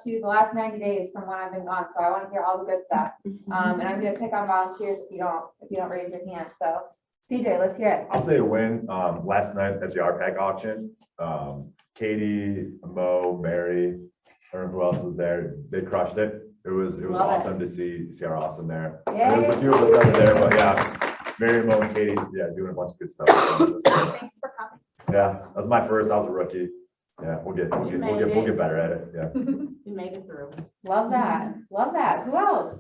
to the last 90 days from when I've been gone, so I want to hear all the good stuff. And I'm going to pick on volunteers if you don't raise your hand. So CJ, let's hear it. I'll say a win. Last night at the RPAC auction, Katie, Mo, Mary, I don't know who else was there. They crushed it. It was awesome to see our Austin there. There was a few of us that were there, but yeah, Mary, Mo, and Katie, yeah, doing a bunch of good stuff. Thanks for coming. Yeah, that was my first. I was a rookie. Yeah, we'll get better at it. Yeah. You made it through. Love that. Love that. Who else?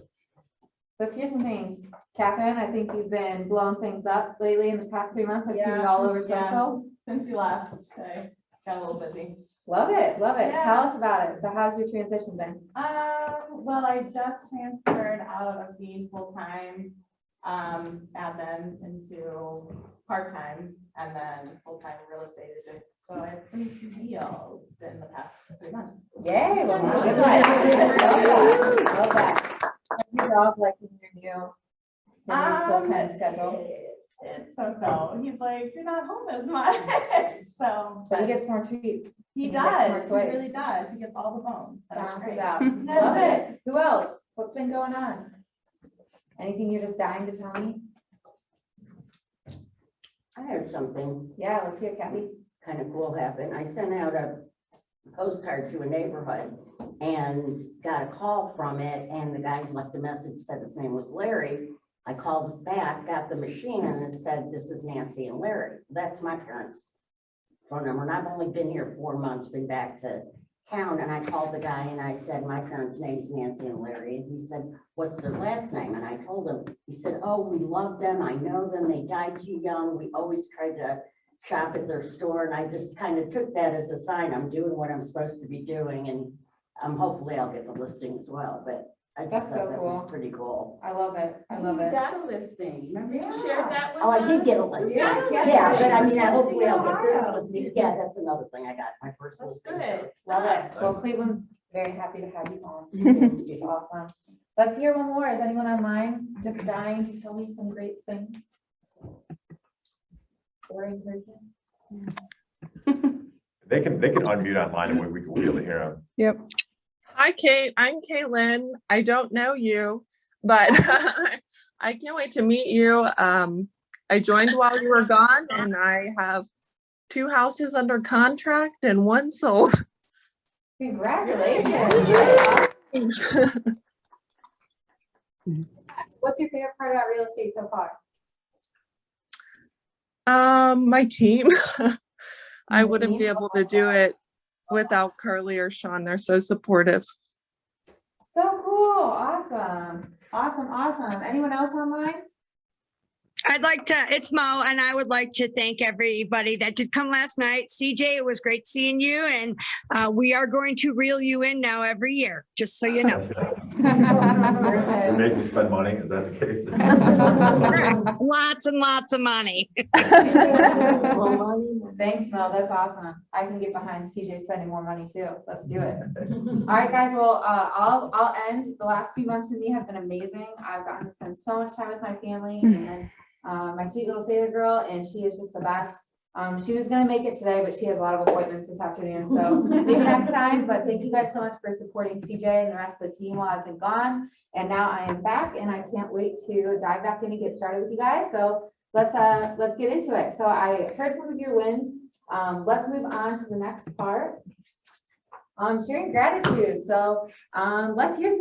Let's hear some things. Catherine, I think you've been blowing things up lately in the past 3 months. I've seen you all over socials. Since you left, I got a little busy. Love it. Love it. Yeah. Tell us about it. So how's your transition been? Well, I just transferred out of being full-time admin into part-time and then full-time real estate agent. So I've been through deals in the past 3 months. Yay. Well, good luck. Love that. Love that. You're also liking your new full-time schedule. It's so. He's like, you're not home as much. So. But he gets more treats. He He does. gets He more toys. really does. He gets all the bones. So it's Sounds great. out. Love it. Who else? What's been going on? Anything you're just dying to tell me? I have something Yeah, let's hear, Kathy. kind of cool happen. I sent out a postcard to a neighborhood and got a call from it, and the guy left a message, said his name was Larry. I called back, got the machine, and it said, this is Nancy and Larry. That's my parents' phone number, and I've only been here 4 months, been back to town, and I called the guy and I said, my parents' name's Nancy and Larry, and he said, what's their last name? And I told him, he said, oh, we love them, I know them, they died too young, we always tried to shop at their store, and I just kind of took that as a sign, I'm doing what I'm supposed to be doing, and hopefully I'll get the listing as well, but I just That's so thought that cool. was pretty cool. I love it. I love it. Got a listing. Remember you Yeah. shared that with Oh, I us? did get a listing. Yeah. Yeah, but I mean, hopefully I'll get this Wow. listing. Yeah, that's another thing I got, my first That's listing. good. Love it. Well, Cleveland's very happy to have you on. It's awesome. Let's hear one more. Is anyone online just dying to tell me some great things? Or in person? They can unmute online and we can be able to hear them. Yep. Hi, Kate. I'm Kaylin. I don't know you, but I can't wait to meet you. I joined while you were gone, and I have 2 houses under contract and 1 sold. Congratulations. What's your favorite part about real estate so far? My team. I wouldn't be able to do it without Carly or Sean. They're so supportive. So cool. Awesome. Awesome. Awesome. Anyone else online? It's Mo, and I would like to thank everybody that did come last night. CJ, it was great seeing you, and we are going to reel you in now every year, just so you know. You're making me spend money, is that the case? Correct. Lots and lots of money. Thanks, Mel. That's awesome. I can get behind CJ spending more money too. Let's do it. All right, guys. Well, I'll end. The last few months with me have been amazing. I've gotten to spend so much time with my family and then my sweet little sailor girl, and she is just the best. She was gonna make it today, but she has a lot of appointments this afternoon, so maybe next time. But thank you guys so much for supporting CJ and the rest of the team while I've been gone. And now I am back, and I can't wait to dive back in and get started with you guys. So let's get into it. So I heard some of your wins. Let's move on to the next part. Sharing gratitude. So let's hear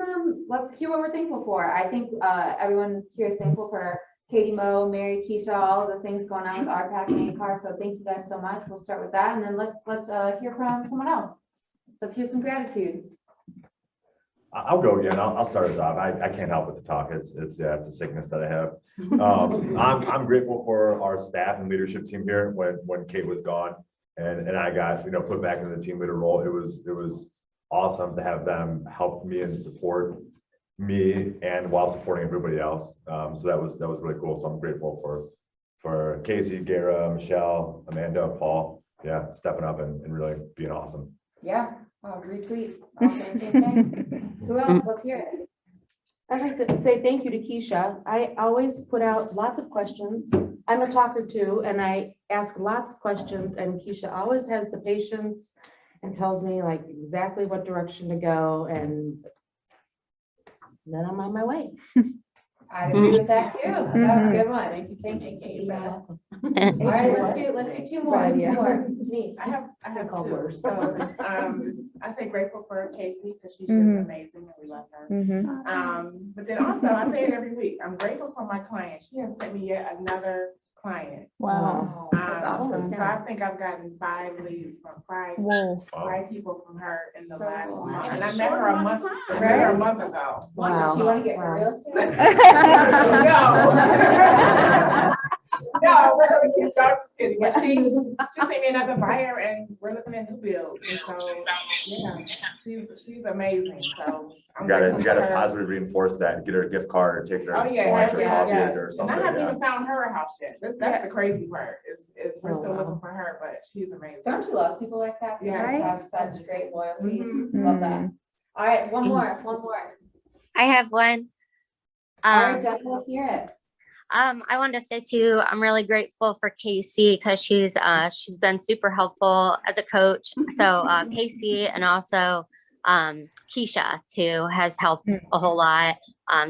what we're thankful for. I think everyone here is thankful for Katie, Mo, Mary, Keisha, all the things going on with RPAC and ACAR. So thank you guys so much. We'll start with that, and then let's hear from someone else. Let's hear some gratitude. I'll go again. I'll start us off. I can't help but to talk. It's a sickness that I have. I'm grateful for our staff and leadership team here when Kate was gone and I got put back in the team leader role. It was awesome to have them help me and support me and while supporting everybody else. So that was really cool. So I'm grateful for Casey, Gara, Michelle, Amanda, Paul, stepping up and really being awesome. Yeah, retweet. All saying the same thing. Who else? Let's hear it. I'd like to say thank you to Keisha. I always put out lots of questions. I'm a talker too, and I ask lots of questions, and Keisha always has the patience and tells me like exactly what direction to go, and then I'm on my way. I agree with that too. That's a good one. Thank you, Kate. All right, let's do two more, Right, yeah. two more. Denise. I have Call two. worse. So, I say grateful for Casey because she's just Mhm. amazing and we love her. Mhm. But then also, I say it every week, I'm grateful for my client. She has sent me yet another client. Wow. That's Um, awesome. So I think I've gotten 5 leads from Whoa. five people from her in the So last cool. month. In And a I met her short a amount month, of I time. met her a month ago. Wow. Does she want to get real serious? No, we're gonna keep, I'm just kidding, but she sent me another buyer and we're looking at new builds, and so, yeah, she's amazing, so. You I'm gotta, grateful you gotta for her. positively reinforce that, get her a gift card, or take her Oh, yeah, lunch or yeah, coffee yeah. or And something, I haven't yeah. even found her a house yet, that's the crazy part, is we're Oh, still wow. looking for her, but she's amazing. Don't you love people like that? They Yeah. just have such great loyalty. Mhm. Love that. All right, one more. I have one. All right, Jenna, let's hear it. I wanted to say too, I'm really grateful for Casey because she's been super helpful as a coach. So Casey and also Keisha too has helped a whole lot,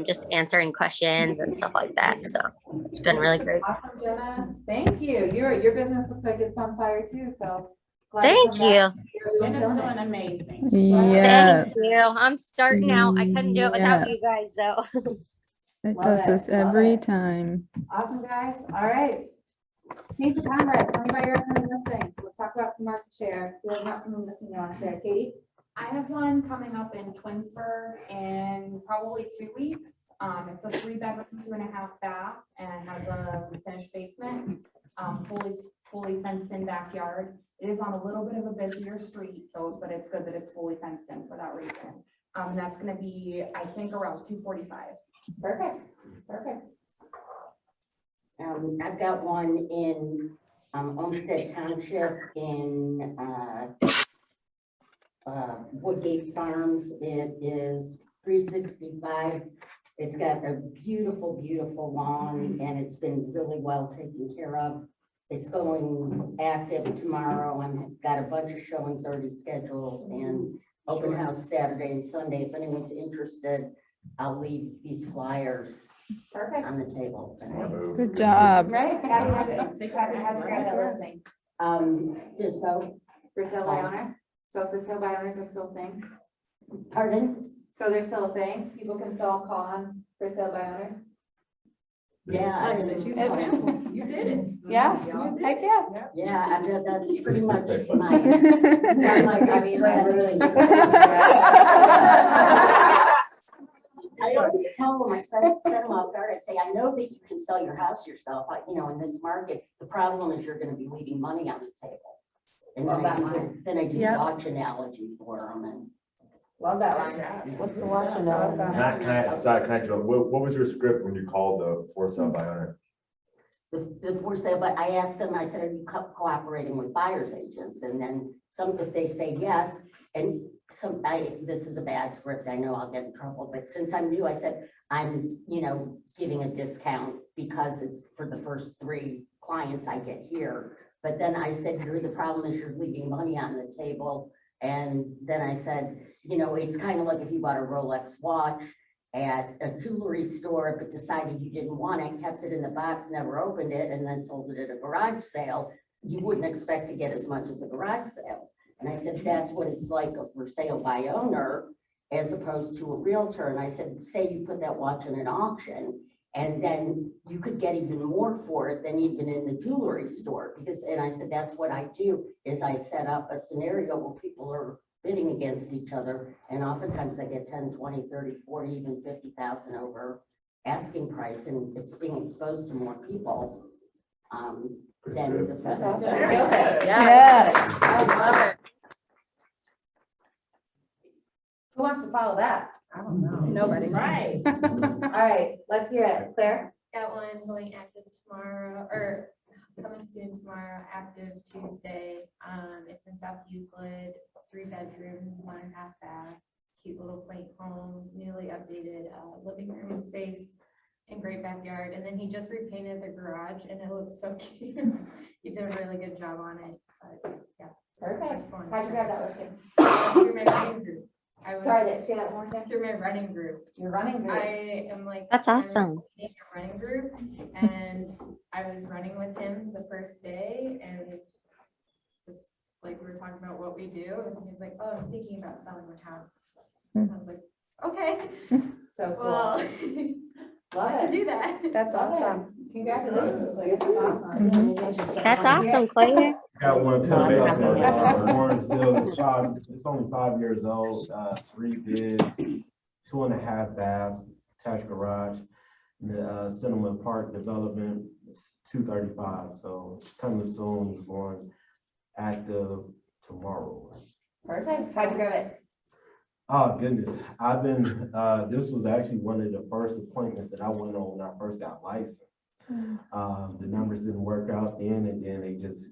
just answering questions and stuff like that. So it's been really great. Awesome, Jenna. Thank you. Your business looks like it's on fire too, so. glad to Thank come back. you. You're Jenna's killing doing it. amazing. Yeah. Thank you. I'm starting out. I couldn't do it without you guys though. It Love does it, this love every it. time. Awesome, guys. All right. Meet the comrades. Tell me about your upcoming listings. Let's talk about some market share. Who has an upcoming listing you want to share? Katie? I have one coming up in Twinsburg in probably 2 weeks. It's a 3-bedroom, 2.5 bath, and has a finished basement, fully fenced in backyard. It is on a little bit of a busier street, so, but it's good that it's fully fenced in for that reason. And that's gonna be, I think, around 245. Perfect. Perfect. I've got one in Olmsted Township in Woodgate Farms. It is 365. It's got a beautiful, beautiful lawn, and it's been really well taken care of. It's going active tomorrow. I've got a bunch of showings already scheduled, and open house Saturday and Sunday. If anyone's interested, I'll leave these flyers Perfect. on the table. Good job. Right? Happy to grab that listing. Dispo, For sale by owner. So for sale by owners are still a thing. pardon? So there's still a thing. People can still call on for sale by owners. Yeah, You did it. Yeah. Heck yeah. yeah, that's pretty much my. I'm like, I mean, I literally just. I always tell them, I set them off guard, I say, I know that you can sell your house yourself, in this market, the problem is you're gonna be leaving money on the table. And Love that then I do the Yep. watch analogy for them, and Love that one. What's the watch analogy? Can I drill? What was your script when you called the for sale by owner? the for sale, but I asked them, I said, are you cooperating with buyer's agents? And then if they say yes, and this is a bad script, I know I'll get in trouble, but since I'm new, I said, I'm, giving a discount because it's for the first 3 clients I get here. But then I said, the problem is you're leaving money on the table. And then I said, it's kind of like if you bought a Rolex watch at a jewelry store, but decided you didn't want it, kept it in the box, never opened it, and then sold it at a garage sale, you wouldn't expect to get as much at the garage sale. And I said, that's what it's like a for sale by owner as opposed to a realtor. And I said, say you put that watch in an auction, and then you could get even more for it than even in the jewelry store. And I said, that's what I do, is I set up a scenario where people are bidding against each other. And oftentimes I get 10, 20, 30, 40, even 50,000 over asking price, and it's being exposed to more people. Than the That's first. awesome. Killed it. Yes. I love it. Who wants to follow that? I don't know. Nobody. Right. All right, let's hear it. Claire? Got one going active tomorrow, or coming soon tomorrow, active Tuesday. It's in South Euclid, 3-bedroom, 1.5 bath, cute little quaint home, newly updated living room and space, and great backyard. And then he just repainted the garage, and it looks so cute. He did a really good job on it. But yeah, Perfect. How'd you grab that listing? Through my running group. I was Sorry, say that one more time. through my running group. You're running good. I am like. That's I'm awesome. leading a running group, and I was running with him the first day, and just like we were talking about what we do, and he's like, "Oh, I'm thinking about selling my house." And I was like, "Okay, So cool. well, Love I can it. do that." That's Love it. awesome. Congratulations, Claire. That's awesome. Mhm. That's awesome, Claire. Got one No, it's not coming gonna up, be. Warrensville, it's only 5 years old, 3 bids, 2.5 baths, attached garage. And the Cinnamon Park development is 235, so coming soon, is going active tomorrow. Perfect. How'd you grab it? Oh, goodness, I've been, this was actually one of the first appointments that I went on when I first got licensed. The numbers didn't work out then, and then they just,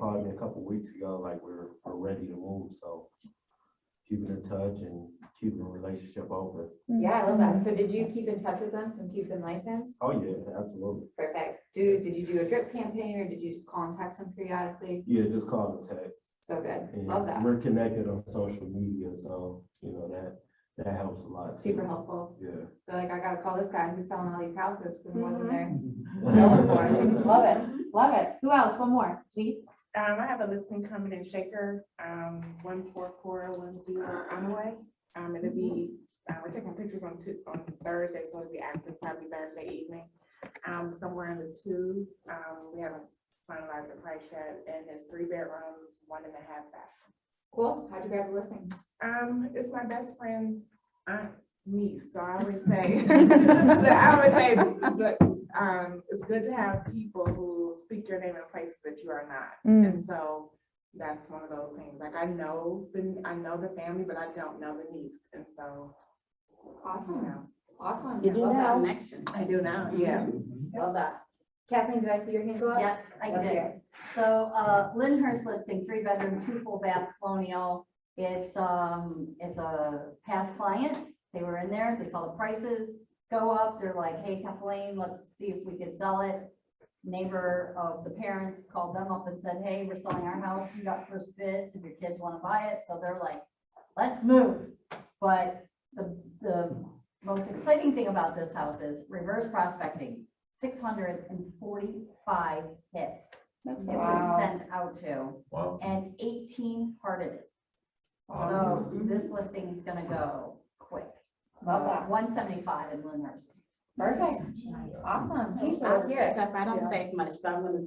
called me a couple weeks ago, like we're ready to move, so keeping in touch and keeping the relationship open. Yeah, I love that. So did you keep in touch with them since you've been licensed? Oh, yeah, absolutely. Perfect. Did you do a drip campaign or did you just call and text them periodically? Yeah, just call and text. So good. And Love that. we're connected on social media, so, that helps a lot. too. Super helpful. Yeah. They're like, I gotta call this guy who's selling all these houses for more than Mhm. they're selling for. Love it. Love it. Who else? One more, please. I have a listing coming in Shaker, 14410 Onaway. It'll be, we're taking pictures on Thursday, so it'll be active probably Thursday evening. Somewhere in the twos, we haven't finalized the price yet, and it's 3 bedrooms, 1.5 bath. Cool. How'd you grab the listing? It's my best friend's aunt's niece, so I always say, but it's good to have people who speak your name in places that you are not. Mm. And so that's one of those things, like I know the family, but I don't know the niece, and so. Awesome. Awesome. You do Love that. now. I do now, yeah. Love that. Kathleen, did I see your hand go up? Yes, I Let's did. hear it. So, Lyndhurst listing, 3-bedroom, 2 full bath colonial. It's a past client. They were in there, they saw the prices go up. They're like, hey, Kathleen, let's see if we could sell it. Neighbor of the parents called them up and said, hey, we're selling our house. You got first bids if your kids want to buy it. So they're like, let's move. But the most exciting thing about this house is reverse prospecting. 645 hits. That's It was Wow. sent out to, Wow. and 18 hearted it. Wow. So this listing is gonna go quick. Love that. 175 in Lyndhurst. Perfect. Awesome. Keisha, let's hear it. I don't say much, but I'm gonna,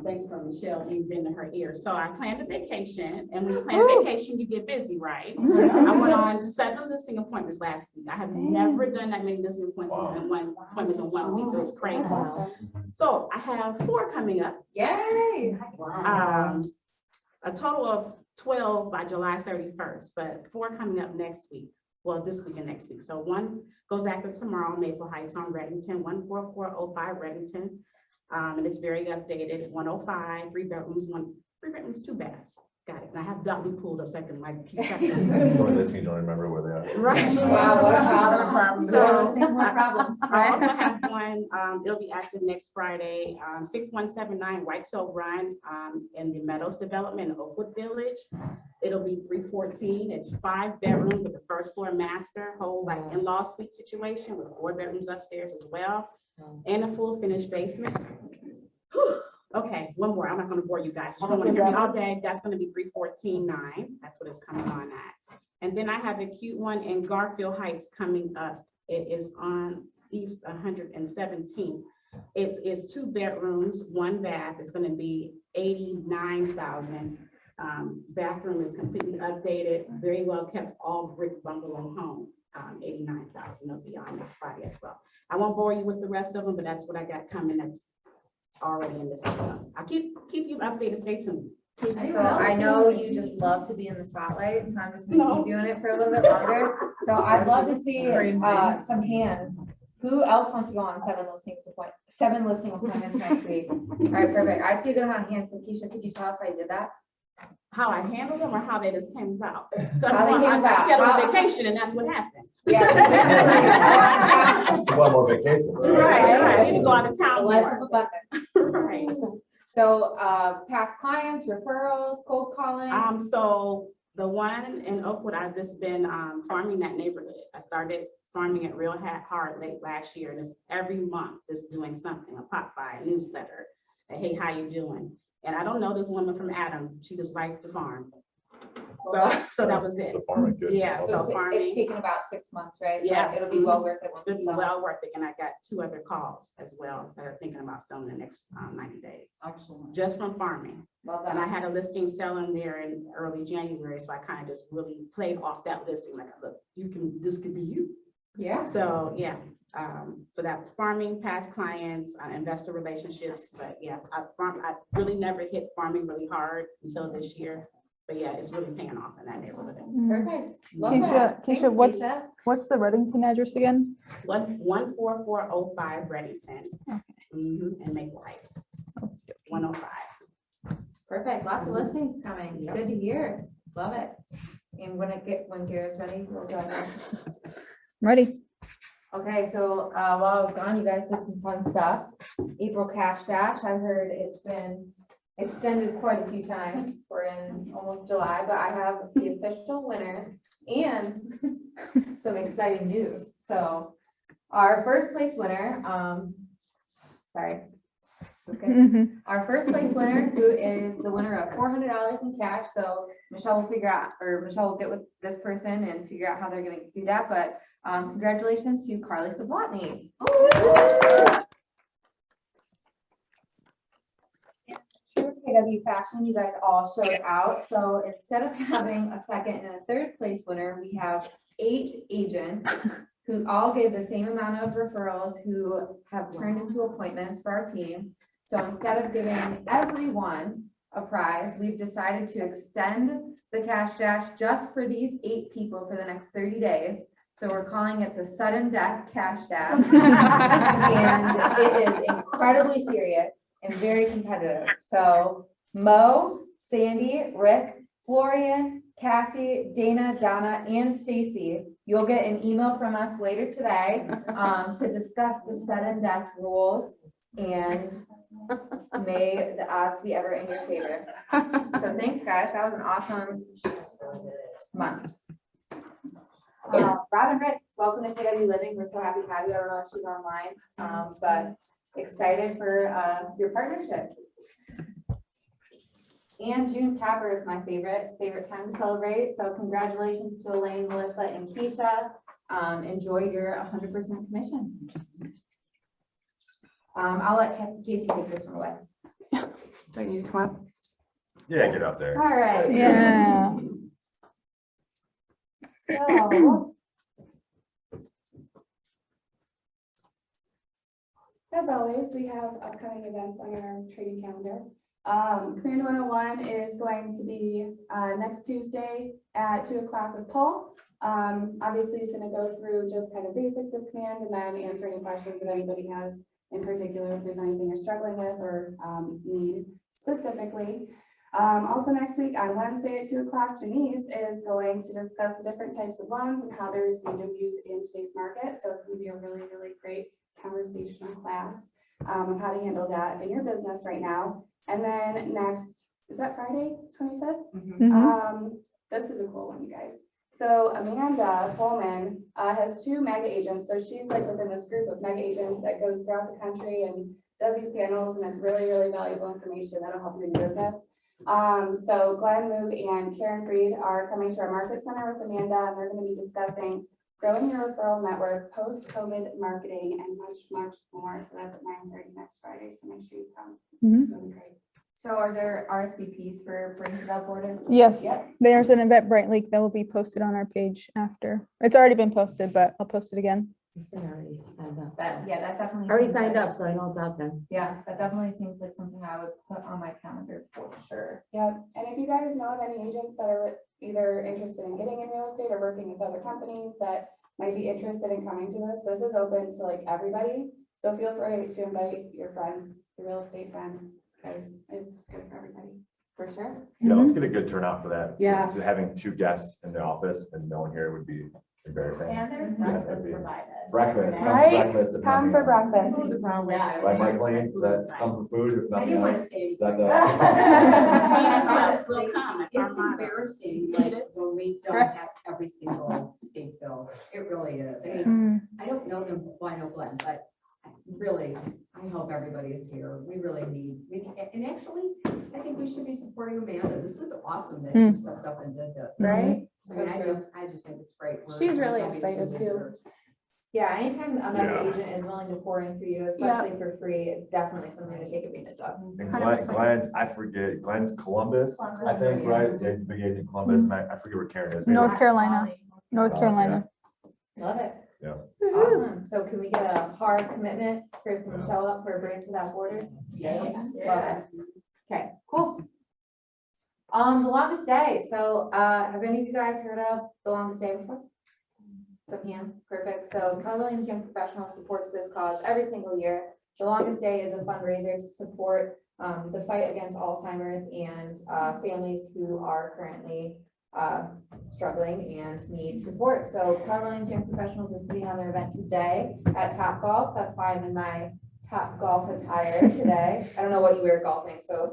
thanks for Michelle, you've been in her ear. So I planned a vacation, and when you plan a vacation, you get busy, right? I went on 7 listing appointments last week. I have never done that many listing appointments in one week. It was crazy. So I have 4 coming up. Yay. A total of 12 by July 31st, but 4 coming up next week. Well, this week and next week. So 1 goes active tomorrow, Maple Heights on Reddington, 14405 Reddington. And it's very updated, 105, 3 bedrooms, 3 bedrooms, 2 baths. Got it. And I have Dudley pulled up so I can like keep track of this. So this means you don't remember where they are. Right. Wow, what a problem. So, So listening more problems. I also have one, it'll be active next Friday, 6179 Whitetail Run, in the Meadows Development in Oakwood Village. It'll be 314. It's 5 bedrooms with the first floor master, whole like in-law suite situation with 4 bedrooms upstairs as well, and a full finished basement. Whew. Okay, one more. I'm not gonna bore you guys. You don't wanna hear me all day. That's gonna be 314.9. That's what it's coming on at. And then I have a cute one in Garfield Heights coming up. It is on East 117th. It's 2 bedrooms, 1 bath. It's gonna be 89,000. Bathroom is completely updated, very well kept, all brick bungalow home. 89,000 will be on next Friday as well. I won't bore you with the rest of them, but that's what I got coming. That's already in the system. I'll keep you updated. Stay tuned. Keisha, so I know you just love to be in the spotlight, so I'm just gonna keep you in it for a little bit longer. So I'd love to see some hands. Who else wants to go on 7 listing appointments next week? All right, perfect. I see a good amount of hands. So Keisha, could you tell us how you did that? How I handled them or how they just came about? How they came about. I scheduled a vacation and that's what happened. Yeah. So one more vacation. Right. I need to go out of The town life more. of abundance. Right. So, past clients, referrals, cold calling. So the one in Oakwood, I've just been farming that neighborhood. I started farming it real hard late last year, and it's every month just doing something, a pop by, a newsletter, a hey, how you doing? And I don't know this woman from Adam, she just liked the farm. So that was it. So farming, good. Yeah, So so it's farming, taken about 6 months, right? So Yeah. It'll be well worth it. once it's it sells. well worth it, and I got 2 other calls as well that are thinking about selling the next 90 days, Excellent. just from farming. Well And I done. had a listing selling there in early January, so I kind of just really played off that listing, like, look, this could be you. Yeah. So, yeah, so that farming, past clients, investor relationships, but yeah, I really never hit farming really hard until this year. But yeah, it's really paying off in that neighborhood. Perfect. Love that. Thanks, Keisha, Keisha. what's the Reddington address again? 14405 Reddington. Okay. And Maple Heights, 105. Perfect. Lots of listings coming. It's Yep. good to hear. Love it. And when Garrett's ready, we'll go ahead. Ready? Okay, so while I was gone, you guys did some fun stuff. April Cash Dash, I've heard it's been extended quite a few times. We're in almost July, but I have the official winners and some exciting news. So our first place winner, sorry. Is this good? Mhm. Our first place winner, who is the winner of $400 in cash. So Michelle will Michelle will get with this person and figure out how they're gonna do that. But congratulations to Carly Sablotny. True KW fashion, you guys all showed out. So instead of having a second and a third place winner, we have 8 agents who all gave the same amount of referrals who have turned into appointments for our team. So instead of giving everyone a prize, we've decided to extend the Cash Dash just for these 8 people for the next 30 days. So we're calling it the Sudden Death Cash Dash. And it is incredibly serious and very competitive. So Mo, Sandy, Rick, Florian, Cassie, Dana, Donna, and Stacy, you'll get an email from us later today to discuss the sudden death rules, and may the odds be ever in your favor. So thanks, guys. That was an awesome month. Robin Ritz, welcome to KW Living. We're so happy to have you. I don't know if she's online, but excited for your partnership. And June Capper is my favorite time to celebrate. So congratulations to Elaine, Melissa, and Keisha. Enjoy your 100% commission. I'll let Casey take this one away. Do I need to come up? Yeah, get up there. All right. Yeah. So, as always, we have upcoming events on our training calendar. Command 101 is going to be next Tuesday at 2 o'clock with Paul. Obviously, he's going to go through just kind of basics of command and then answer any questions that anybody has in particular, if there's anything you're struggling with or need specifically. Also next week on Wednesday at 2 o'clock, Janice is going to discuss the different types of loans and how they're received and viewed in today's market. So it's going to be a really, really great conversational class of how to handle that in your business right now. And then next, is that Friday, 25th? Mhm. This is a cool one, you guys. So Amanda Coleman has 2 mega agents. So she's like within this group of mega agents that goes throughout the country and does these panels, and it's really, really valuable information that'll help you in your business. So Glenn Moog and Karen Freed are coming to our market center with Amanda, and they're going to be discussing growing your referral network, post-COVID marketing, and much, much more. So that's at 9:30 next Friday. So make sure you come. Mhm. It's going to be great. So are there RSVPs for Brains Without Borders? Yes, Yep. there's an Eventbrite link that will be posted on our page after. It's already been posted, but I'll post it again. Already signed up. That definitely. Already seems signed like- up, so I know it's out there. Yeah, that definitely seems like something I would put on my calendar for sure. Yep. And if you guys know of any agents that are either interested in getting in real estate or working with other companies that might be interested in coming to this is open to like everybody. So feel free to invite your friends, your real estate friends, because it's good for everybody. For sure. You know, let's get a good turnout for that. Yeah. So having 2 guests in the office and no one here would be Embarrassing. And there's Yeah, breakfast that'd be- provided. Breakfast. Right? Breakfast, if Time nothing for else. breakfast. Right, Mike Lane, does that come for food, if I nothing didn't want else? to say Is that Yes, Honestly, will come. It's it's our motto. embarrassing, like, when we don't have every single state bill. It really is. I mean, I don't know them final blend, but really, I hope everybody is here. We really need, and actually, I think we should be supporting Amanda. This was awesome that she stepped up and did this. Right? I mean, I just think it's great. She's really happy to excited, do too. visitors. Yeah, anytime a mega Yeah. agent is willing to pour in for you, especially for free, it's definitely something to take advantage of. And Glenn's, I forget, Glenn's Columbus, I think, right? Yeah, he's a big agent in Columbus, and I forget where Karen is. Maybe- North Carolina. North Oh, Carolina. Love it. Yeah. Awesome. So can we get a hard commitment for some show up for Bring to That Border? Yeah. Love it. Okay, cool. The longest day. So, have any of you guys heard of the longest day before? Some hands, perfect. So Keller Williams Young Professionals supports this cause every single year. The longest day is a fundraiser to support the fight against Alzheimer's and families who are currently struggling and need support. So Keller Williams Young Professionals is putting on their event today at Top Golf. That's why I'm in my Top Golf attire today. I don't know what you wear golfing, so.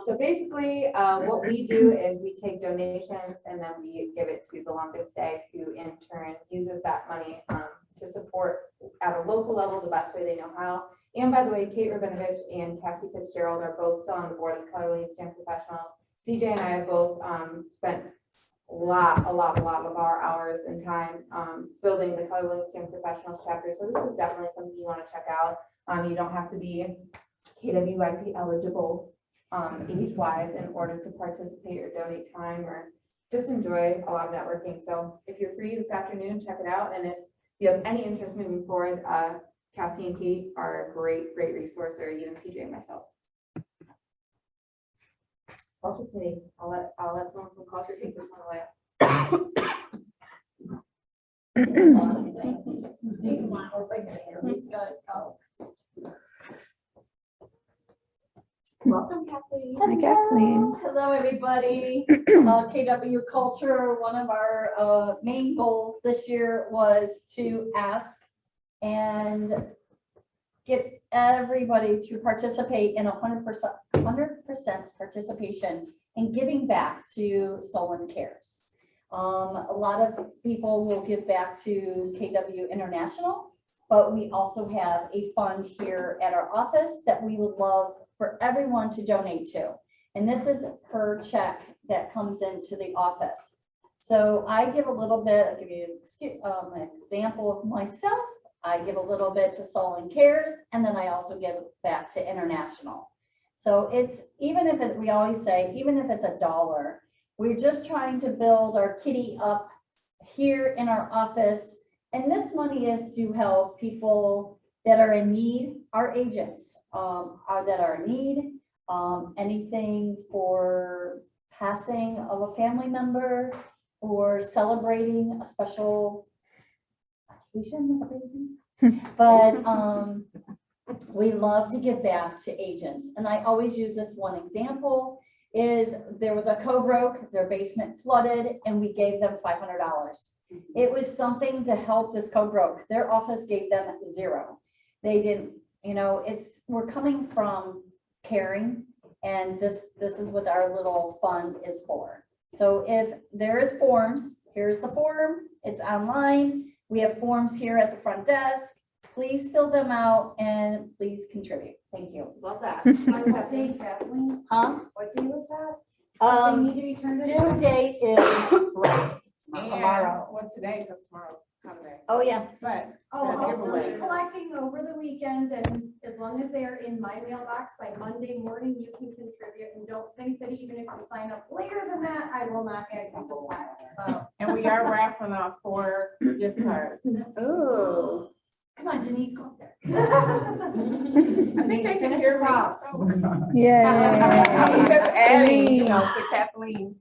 So basically, what we do is we take donations and then we give it to the longest day, who in turn uses that money to support at a local level the best way they know how. And by the way, Kate Rabinovich and Cassie Fitzgerald are both still on the board of Keller Williams Young Professionals. CJ and I have both spent a lot of our hours and time building the Keller Williams Young Professionals chapter. So this is definitely something you want to check out. You don't have to be KWIP eligible age-wise in order to participate or donate time or just enjoy a lot of networking. So if you're free this afternoon, check it out. And if you have any interest moving forward, Cassie and Kate are a great resource, or even CJ and myself. Culture committee, I'll let someone from culture take this one away. Welcome, Kathleen. Hi, Kathleen. Hello, everybody. KW Culture, one of our main goals this year was to ask and get everybody to participate in 100% participation in giving back to Solon Cares. A lot of people will give back to KW International, but we also have a fund here at our office that we would love for everyone to donate to. And this is per check that comes into the office. So I give a little bit, I'll give you an example of myself. I give a little bit to Solon Cares, and then I also give back to International. So it's, even if it, we always say, even if it's $1, we're just trying to build our kitty up here in our office. And this money is to help people that are in need, our agents that are in need, anything for passing of a family member or celebrating a special occasion. But we love to give back to agents. And I always use this one example is there was a co-broke, their basement flooded, and we gave them $500. It was something to help this co-broke. Their office gave them $0. They didn't, you know, we're coming from caring, and this is what our little fund is for. So if there is forms, here's the form, it's online. We have forms here at the front desk. Please fill them out and please contribute. Thank you. Love that. What date, Kathleen? Huh? What day was that? They need to be turned in. Due date is Tomorrow. Well, today, because tomorrow's holiday. Oh, yeah. But. Oh, the I'll giveaway. be collecting over the weekend, and as long as they are in my mailbox by Monday morning, you can contribute, and don't think that even if you sign up later than that, I will not get you to file, so. And we are raffling off 4 gift cards. Ooh. Come on, Janice, go up there. I think they can hear me. Yeah. Just adding, you know, to Kathleen.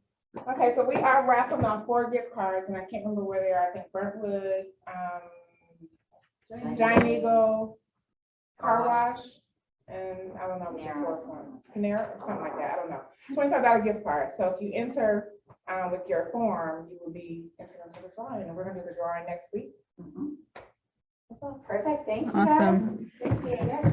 Okay, so we are raffling off 4 gift cards, and I can't remember where they are. I think Brentwood, Giant Eagle, Car Wash, and I don't know what the fourth one, Panera or something like that, I don't know. $25 gift card. So if you enter with your form, you will be entered into the drawing, and we're gonna do the drawing next week. That's all perfect. Thank you guys. Awesome. Appreciate it.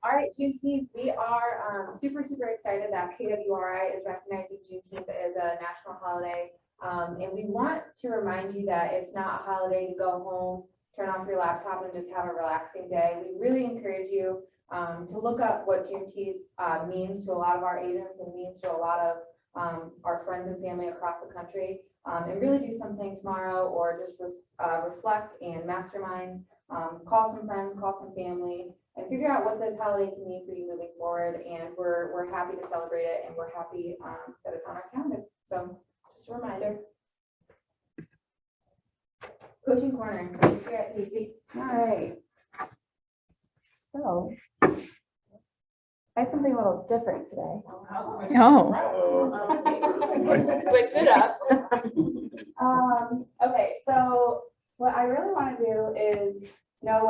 All right, Juneteenth, we are super excited that KWRI is recognizing Juneteenth as a national holiday. And we want to remind you that it's not a holiday to go home, turn off your laptop and just have a relaxing day. We really encourage you to look up what Juneteenth means to a lot of our agents and means to a lot of our friends and family across the country. And really do something tomorrow, or just reflect and mastermind, call some friends, call some family, and figure out what this holiday can mean for you moving forward. And we're happy to celebrate it, and we're happy that it's on our calendar. So just a reminder. Coaching Corner, here at Casey. All right. So I have something a little different today. Switched it up. Okay, so what I really want to do is know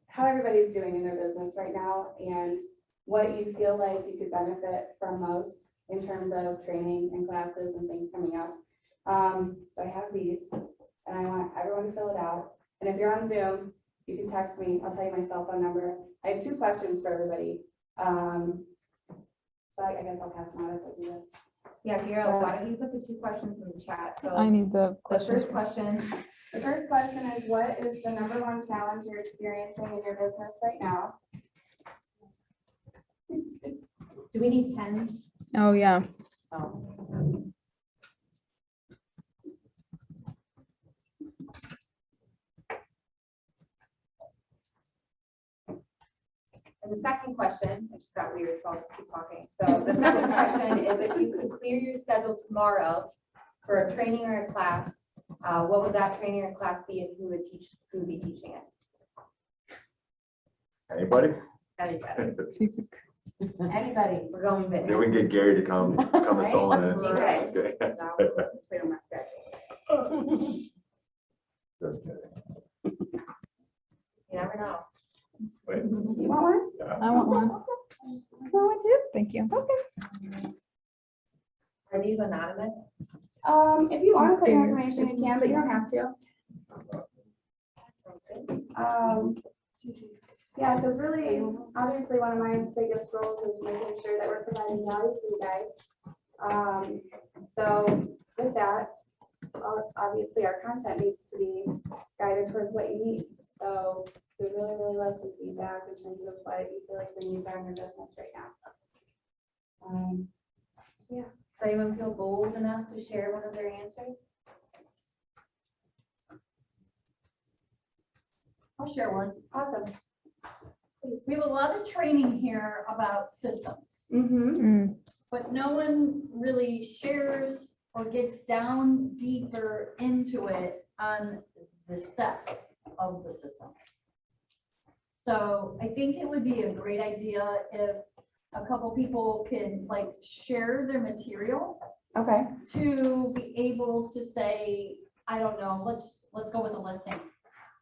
how everybody's doing in their business right now, and what you feel like you could benefit from most in terms of training and classes and things coming up. So I have these, and I want everyone to fill it out. And if you're on Zoom, you can text me. I'll tell you my cell phone number. I have 2 questions for everybody. So I guess I'll pass them out as I do this. Yeah, Gail, why don't you put the 2 questions in the chat? So I need the the questions. first question is, what is the #1 challenge you're experiencing in your business right now? Do we need pens? Oh, yeah. And the second question, it just got weird, so I'll just keep talking. So the second question is, if you could clear your schedule tomorrow for a training or a class, what would that training or class be, and who would be teaching it? Anybody? Anybody. Anybody, we're going big. Maybe we can get Gary to come and solo in it. Okay. Just kidding. Put on my schedule. Just kidding. You never know. Wait. You want one? Yeah. I want one. You want one too? Thank you. Okay. Are these anonymous? If you want to put your information, you can, but you don't have to. Yeah, because really, obviously, one of my biggest roles is making sure that we're providing value to you guys. So with that, obviously, our content needs to be guided towards what you need. So we really love some feedback in terms of what you feel like the needs are in your business right now. Yeah. Does anyone feel bold enough to share one of their answers? I'll share one. Awesome. We have a lot of training here about systems, but no one really shares or gets down deeper into it on the steps of the system. So I think it would be a great idea if a couple people can share their material. Okay. To be able to say, I don't know, let's go with a listing.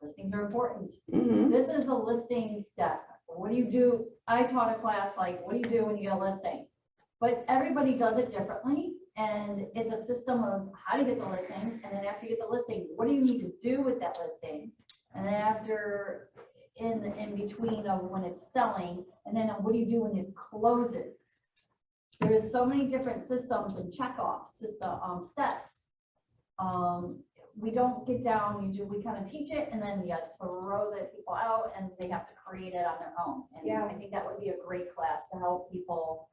Listings are important. This is a listing step. What do you do? I taught a class, what do you do when you get a listing? But everybody does it differently. And it's a system of how do you get the listing? And then after you get the listing, what do you need to do with that listing? And then after, in between of when it's selling, and then what do you do when it closes? There's so many different systems and checkoff steps. We don't get down, we kind of teach it, and then you throw the people out and they have to create it on their own. And Yeah. I think that would be a great class to help people,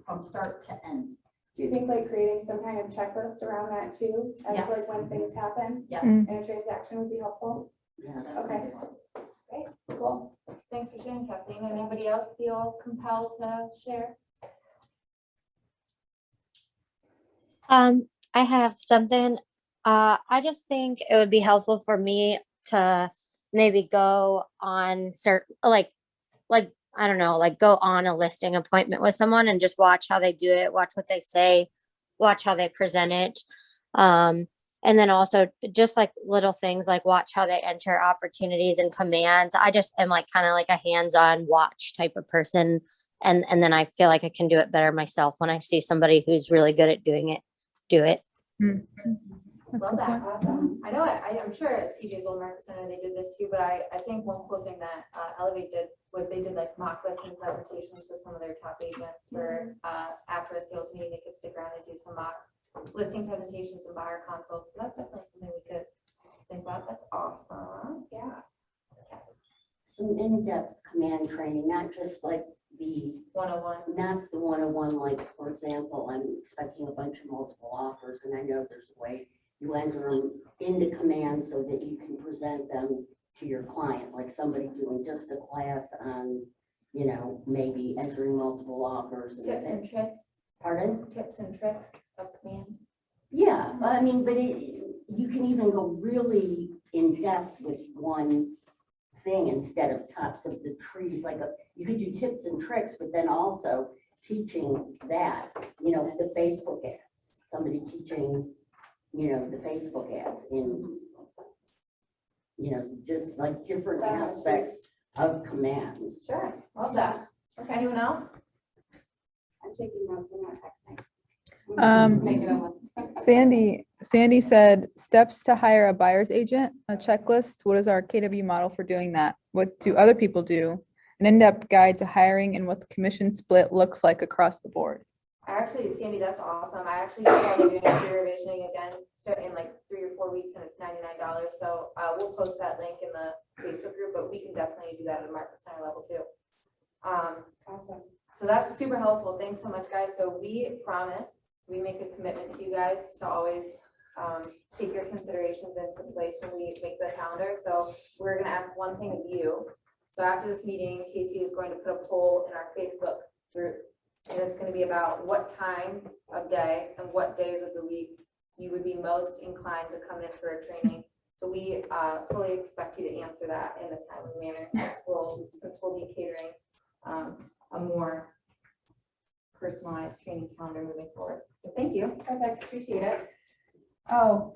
from start to end. Do you think creating some kind of checklist around that too, as Yes. when things happen Yes. in a transaction would be helpful? Yeah. Okay. Great, cool. Thanks for sharing, Kathleen. Anybody else feel compelled to share? I have something. I just think it would be helpful for me to maybe go on certain, I don't know, go on a listing appointment with someone and just watch how they do it, watch what they say, watch how they present it. And then also just like little things like watch how they enter opportunities and commands. I just am like kind of like a hands-on watch type of person. And then I feel like I can do it better myself when I see somebody who's really good at doing it, do it. That's Love good that, point. awesome. I know, I'm sure at CJ's Old Market Center, they did this too, but I think one cool thing that Elevate did was they did like mock listing presentations with some of their top agents for, after a sales meeting, they could stick around and do some mock listing presentations and buyer consults. So that's definitely something we could think about. That's awesome. Yeah. Some in-depth command training, not just like the 101. not the 101, like, for example, I'm expecting a bunch of multiple offers, and I know there's a way you enter them into command so that you can present them to your client, like somebody doing just a class on, you know, maybe entering multiple offers. Tips and tricks. Pardon? Tips and tricks of command. Yeah, I mean, but you can even go really in depth with one thing instead of tops of the trees, like you could do tips and tricks, but then also teaching that, you know, the Facebook ads, somebody teaching, you know, the Facebook ads in, you know, just like different aspects of command. Sure, love that. Okay, anyone else? I'm taking notes, I'm not texting. Make it almost. Sandy said, steps to hire a buyer's agent, a checklist. What is our KW model for doing that? What do other people do? An in-depth guide to hiring and what the commission split looks like across the board. Actually, Sandy, that's awesome. I actually just started doing career visioning again, start in like 3 or 4 weeks, and it's $99. So we'll post that link in the Facebook group, but we can definitely do that at a market center level too. Awesome. So that's super helpful. Thanks so much, guys. So we promise, we make a commitment to you guys to always take your considerations into place when we make the calendar. So we're gonna ask one thing of you. So after this meeting, Casey is going to put a poll in our Facebook group. And it's gonna be about what time of day and what days of the week you would be most inclined to come in for a training. So we fully expect you to answer that in a timely manner, since we'll be catering a more personalized training calendar moving forward. So thank you. Perfect. Appreciate it. Oh,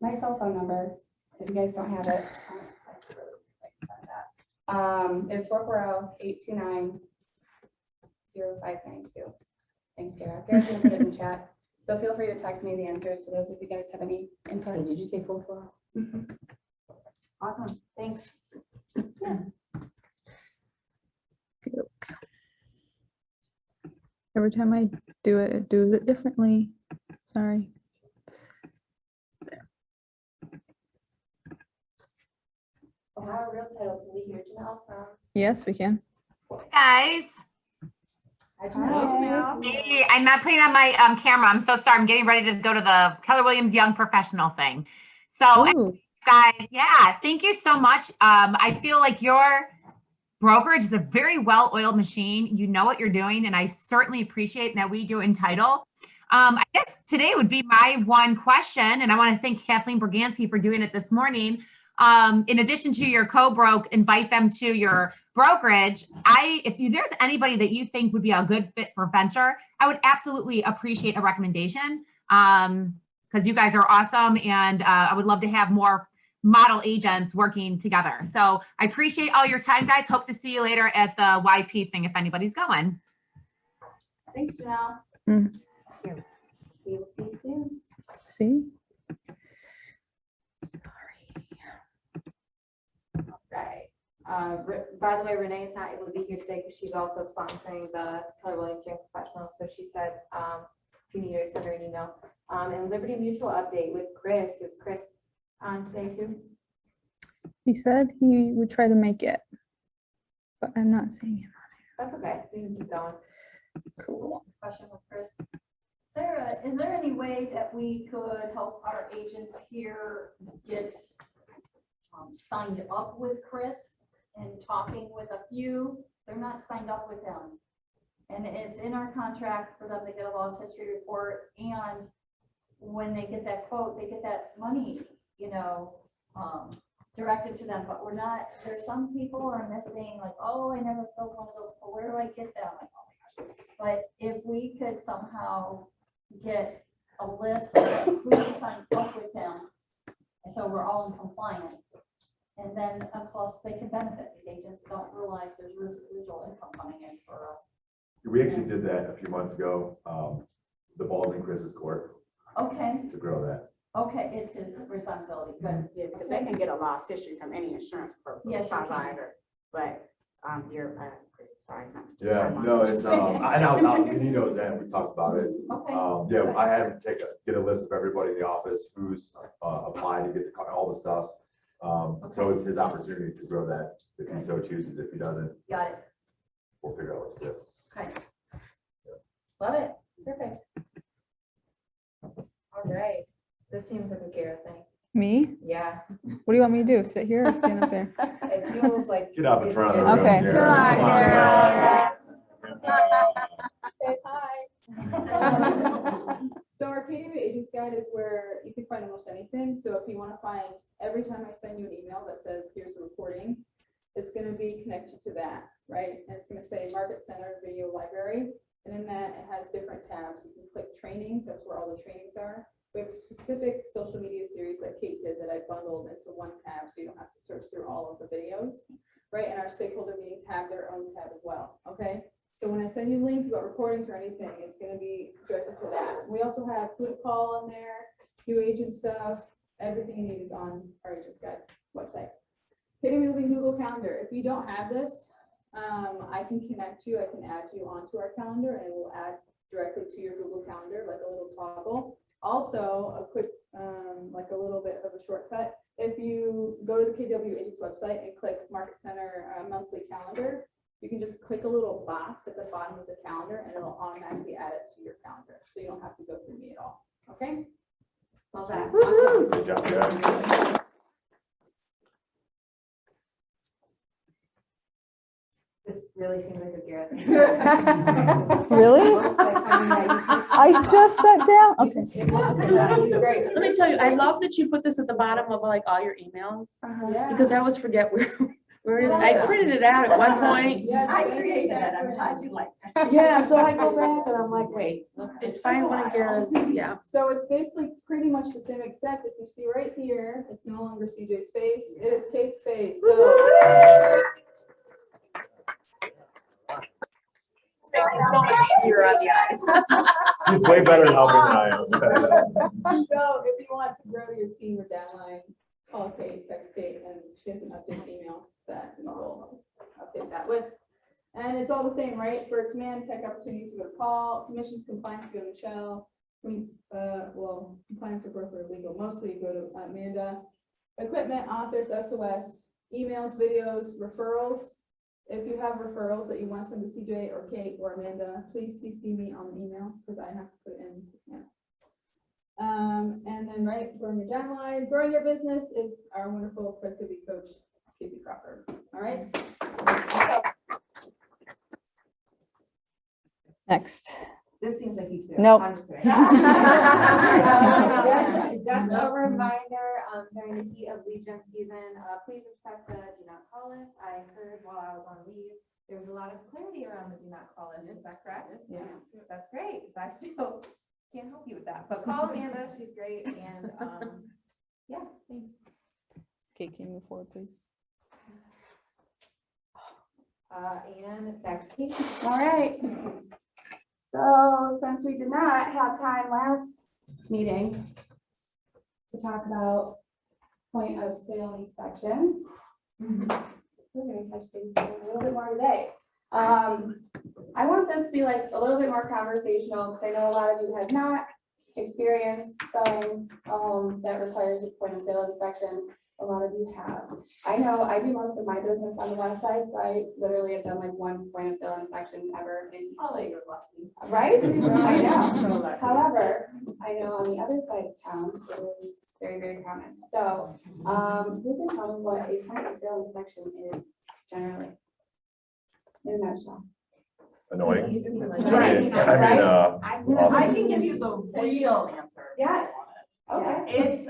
my cell phone number, if you guys don't have it. It's 440-829-0592. Thanks, Kara. Kara's gonna put it in chat. So feel free to text me the answers to those if you guys have any input. Did you say 440? Awesome. Thanks. Yeah. Every time I do it, it does it differently. Sorry. Ohio Real Title, can we hear Janelle from? Yes, we can. Guys. Hi. Hey, I'm not putting on my camera. I'm so sorry. I'm getting ready to go to the Keller Williams Young Professional thing. So Ooh. guys, yeah, thank you so much. I feel like your brokerage is a very well-oiled machine. You know what you're doing, and I certainly appreciate that we do Entitle. I guess today would be my one question, and I want to thank Kathleen Bergansky for doing it this morning. In addition to your co-broke, invite them to your brokerage. If there's anybody that you think would be a good fit for venture, I would absolutely appreciate a recommendation because you guys are awesome, and I would love to have more model agents working together. So I appreciate all your time, guys. Hope to see you later at the YP thing if anybody's going. Thanks, Janelle. Mm. We will see you soon. See? Right. By the way, Renee is not able to be here today because she's also sponsoring the Keller Williams Young Professional. So she said, if you need her, send her an email. And Liberty Mutual update with Chris. Is Chris on today too? He said he would try to make it, but I'm not seeing him. That's okay. We can keep going. Cool. Question with Chris. Sarah, is there any way that we could help our agents here get signed up with Chris and talking with a few? They're not signed up with him. And it's in our contract for them to get a loss history report. And when they get that quote, they get that money, you know, directed to them, but we're not, there's some people are missing, like, oh, I never filled one of those, where do I get them? Like, oh my gosh. But if we could somehow get a list of who signed up with him. And so we're all in compliance. And then, of course, they can benefit. These agents don't realize there's residual income coming in for us. We actually did that a few months ago. The ball's in Chris's court Okay, to grow that. okay, it's his responsibility. Good. Yeah, because they can get a loss history from any insurance Yes, you can. provider, but, you're, sorry. not to Yeah, chime on. no, it's, and he knows that, we talked about it. Okay. Yeah, I had to get a list of everybody in the office who's applied to get all the stuff. So it's his opportunity to grow that if he so chooses. If he doesn't, Got it. we'll figure out what to do. Okay. Love it. Perfect. All right. This seems like a Garrett thing. Me? Yeah. What do you want me to do? Sit here or stand up there? It feels like. Get up in it's front of your- the room. Okay. Garrett. Come on, Come on. So our KW Agents Guide is where you can find almost anything. So if you want to find, every time I send you an email that says, here's the recording, it's going to be connected to that, right? And it's going to say Market Center Video Library. And in that, it has different tabs. You can click trainings. That's where all the trainings are. We have a specific social media series that Kate did that I bundled into one tab, so you don't have to search through all of the videos, right? And our stakeholder meetings have their own tab as well, okay? So when I send you links about recordings or anything, it's gonna be directed to that. We also have who to call on there, new agent stuff, everything you need is on our Agents Guide website. KW Living Google Calendar. If you don't have this, I can connect you, I can add you onto our calendar and it will add directly to your Google Calendar, like a little toggle. Also, a quick, like a little bit of a shortcut. If you go to the KW Agents website and click Market Center monthly calendar, you can just click a little box at the bottom of the calendar and it'll automatically add it to your calendar. So you don't have to go through me at all. Okay? Love that. Awesome. Good job, Garrett. This really seems like a Garrett thing. Really? Looks like something that you could- I just sat down. Okay. It looks like that. You did great. Let me tell you, I love that you put this at the bottom of like all your emails, Yeah. because I always forget where it is. I printed it out at one point. Yeah, I thank you, created it, I'm Catherine. glad you liked it. Yeah, so I go back and I'm like, wait, just find one of Garrett's, yeah. So it's basically pretty much the same, except if you see right here, it's no longer CJ's face, it is Kate's face. So Makes it so much easier on the eyes. She's way better at helping than I am. So if you want to grow your team or downline, call Kate, text Kate, and she has an update email that we will update that with. And it's all the same, right? For command tech opportunities, you go to Paul, commissions compliance, you go to Michelle. Well, compliance or broker legal, mostly you go to Amanda. Equipment, office, SOS, emails, videos, referrals. If you have referrals that you want to send to CJ or Kate or Amanda, please CC me on the email because I have to put it in. Yeah. And then, right, growing your downline, growing your business is our wonderful productivity coach, Casey Crawford. All right. Next. This seems like you too. Nope. I'm just kidding. Just a reminder, during the heat of lead gen season, please respect the do not call list. I heard while I was on leave, there was a lot of clarity around the do not call list. Is that correct? Yeah. That's great, because I still can't help you with that, but call Amanda, she's great, and, yeah, thanks. Kate, can you move forward, please? And back to Casey. All right. So since we did not have time last meeting to talk about point of sale inspections, we're going to touch base on it a little bit more today. I want this to be like a little bit more conversational because I know a lot of you have not experienced selling a home that requires a point of sale inspection. A lot of you have. I know I do most of my business on the west side, so I literally have done like one point of sale inspection ever in. Oh, you're lucky. Right? I know. So lucky. However, I know on the other side of town, it is very, very common. So, who can tell me what a point of sale inspection is generally? In a nutshell. Annoying. Right. I can give you the real answer. Yes. Okay. It's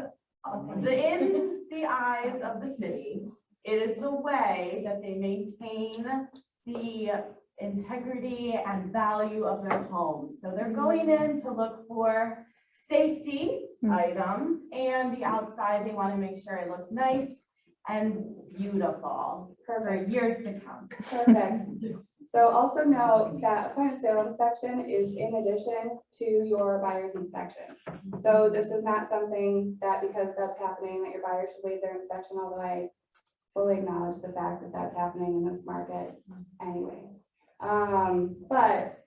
in the eyes of the city. It is the way that they maintain the integrity and value of their homes. So they're going in to look for safety items, and the outside, they want to make sure it looks nice and beautiful for years to come. Perfect. So also note that a point of sale inspection is in addition to your buyer's inspection. So this is not something that because that's happening, that your buyer should waive their inspection, although I fully acknowledge the fact that that's happening in this market anyways. But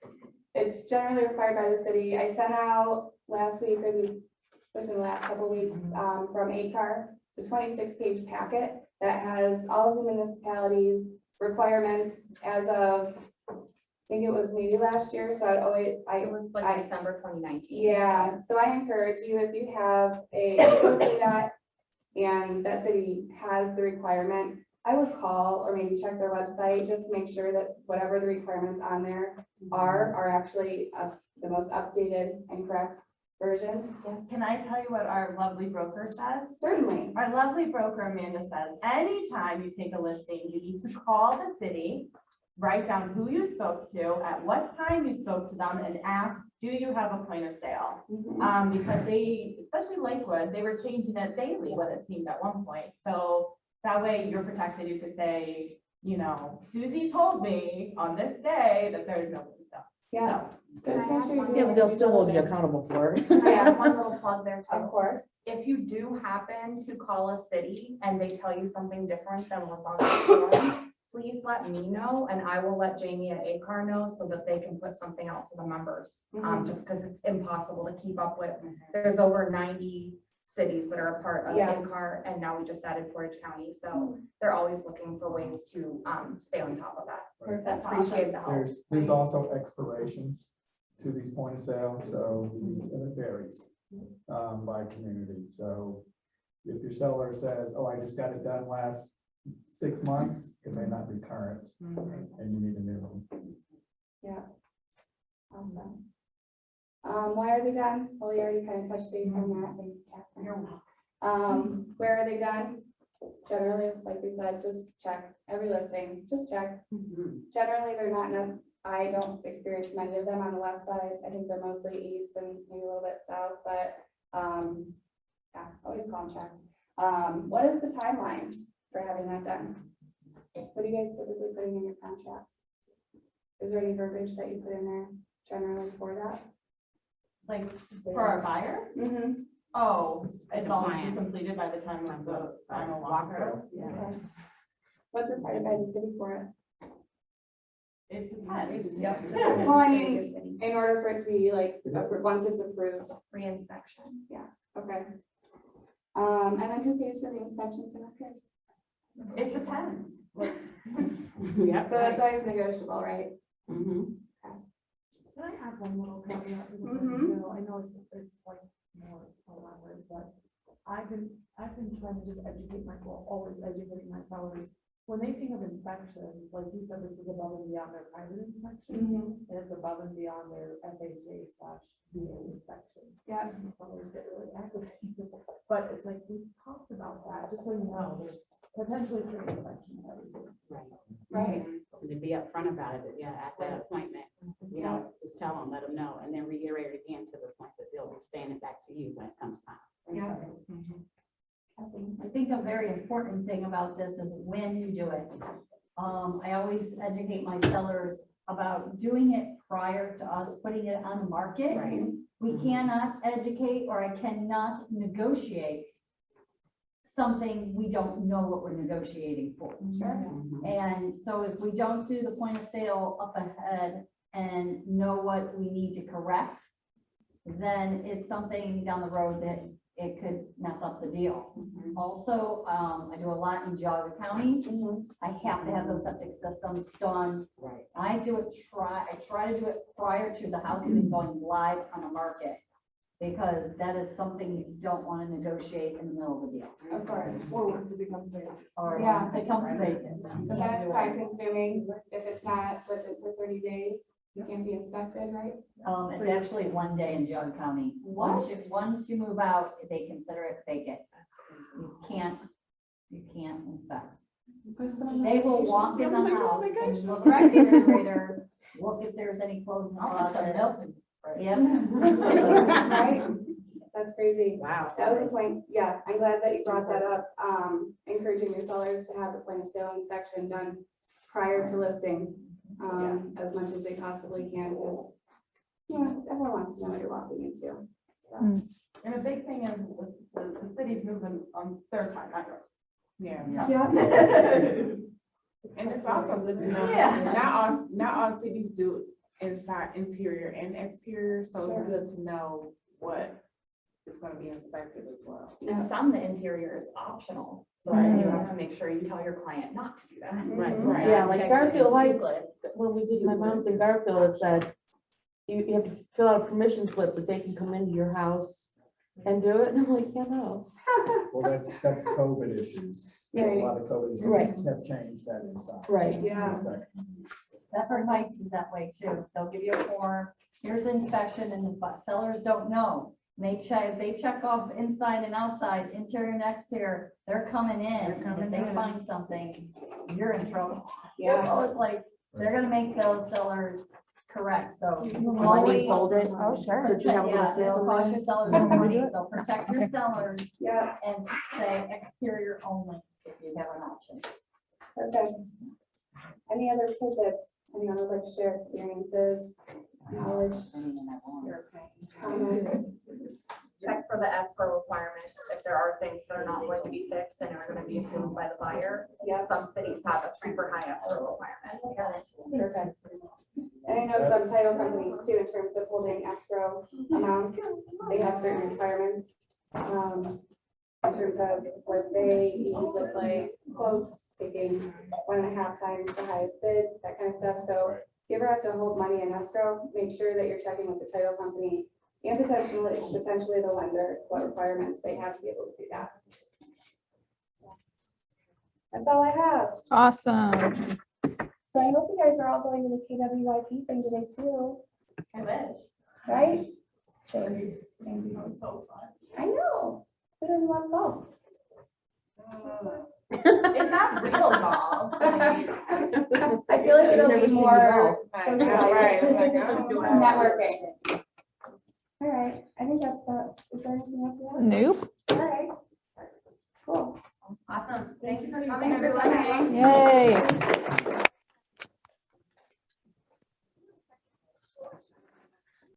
it's generally required by the city. I sent out last week or within the last couple of weeks from ACAR. It's a 26-page packet that has all of the municipalities' requirements as of, I think it was maybe last year, so It was like December 2019. yeah, so I encourage you, if you have go through that and that city has the requirement, I would call or maybe check their website just to make sure that whatever the requirements on there are actually the most updated and correct versions. Yes, can I tell you what our lovely broker says? Certainly. Our lovely broker Amanda says, anytime you take a listing, you need to call the city, write down who you spoke to, at what time you spoke to them, and ask, do you have a point of sale? Because they, especially Lakewood, they were changing it daily, what it seemed at one point. So that way you're protected. You could say, you know, Susie told me on this day that there's no point of sale. Yeah. So just make sure you do Yeah, but they'll your still hold you diligence. accountable for it. I have one little plug there too. Of course. If you do happen to call a city and they tell you something different than what's on the form, please let me know and I will let Jamie at ACAR know so that they can put something out to the members. Just because it's impossible to keep up with. There's over 90 cities that are a part of ACAR, and now we just added Portage County. So they're always looking for ways to stay on top of that. Perfect. Appreciate the help. There's also expirations to these point of sale, so, and it varies by community. So if your seller says, oh, I just got it done last 6 months, it may not be current, and you need a new one. Yeah. Awesome. Why are they done? Well, we already kind of touched base on that. Thank you, Catherine. Where are they done? Generally, like we said, just check every listing, just check. Generally, they're not enough. I don't experience many of them on the west side. I think they're mostly east and maybe a little bit south, but yeah, always call and check. What is the timeline for having that done? What are you guys typically putting in your contracts? Is there any verbiage that you put in there generally for that? Like for our buyers? Oh, it's all to be completed by the time of the final walkthrough. Okay. What's required by the city for it? It depends. Well, I mean, in order for it to be like, once it's approved. Re-inspection. Yeah, okay. And then who pays for the inspections and repairs? It depends. So it's always negotiable, right? Can I add one little caveat? I know it's like more elaborate, but I've been trying to just educate always educating my sellers. When they think of inspections, like you said, this is above and beyond their private inspection, and it's above and beyond their FHA/VA inspection. Yeah. And sellers get really aggravated, but it's like, we've talked about that, just so you know, there's potentially 3 inspections that we do. Right. And to be upfront about it, at that appointment, you know, just tell them, let them know, and then reiterate it again to the point that they'll be standing back to you when it comes time. Yeah. I think a very important thing about this is when you do it. I always educate my sellers about doing it prior to us putting it on the market. We cannot educate, or I cannot negotiate something we don't know what we're negotiating for. Sure. And so if we don't do the point of sale up ahead and know what we need to correct, then it's something down the road that it could mess up the deal. Also, I do a lot in Geauga County. I have to have those septic systems done. I try to do it prior to the house even going live on the market, because that is something you don't want to negotiate in the middle of the deal. Of course. Or once it becomes vacant. Or Yeah. once it comes vacant. But that's time consuming. If it's not within 30 days, it can be inspected, right? It's actually 1 day in Geauga County. Once you move out, they consider it vacant. You can't inspect. They will walk in the house and look at the refrigerator, look if there's any clothes in the closet. Yep. Right? That's crazy. Wow. That was the point. Yeah, I'm glad that you brought that up. Encouraging your sellers to have the point of sale inspection done prior to listing, as much as they possibly can, because, you know, everyone wants to know what you're walking into. So, And the big thing is the city's moving on their time, not yours. Yeah. And it's also good to know, not all cities do inside, interior and exterior, so it's good to know what is gonna be inspected as well. And some, the interior is optional, so you have to make sure you tell your client not to do that. Right. Yeah, like Garfield Heights, when we did my mom's in Garfield, it said, you have to fill out a permission slip that they can come into your house and do it, and I'm like, yeah, no. Well, that's COVID issues. A lot of COVID Right. issues have changed that inside. Right. yeah. Inspection. Bedford Heights is that way too. They'll give you a form, here's the inspection, and the sellers don't know. And they check off inside and outside, interior and exterior, they're coming in, and if they find something, you're in trouble. Yeah. So it's like, they're gonna make those sellers correct, so. Lightning bolt it. Oh, sure. So do you have a little Yeah, they'll system cost there? your sellers more money, so protect your sellers Yeah, and say exterior only if you have an option. okay. Any other tidbits? Anyone would like to share experiences, knowledge, comments? Check for the escrow requirements, if there are things that are not going to be fixed and are gonna be assumed by the buyer. Yeah. Some cities have a super high escrow requirement. Perfect. And I know some title companies too, in terms of holding escrow amounts, they have certain requirements. In terms of what they use with like quotes, taking 1.5 times the highest bid, that kind of stuff. So if you ever have to hold money in escrow, make sure that you're checking with the title company and potentially the lender, what requirements they have to be able to do that. That's all I have. Awesome. So I hope you guys are all going to the KWYP thing today too. I wish. Right? Same. I know. Who doesn't love golf? It's not real golf. I feel like it'll be more networking. All right, I think that's about, is there anything else you have? Nope. All right. Cool. Awesome. Thanks for Thanks coming, for everyone. coming. Yay.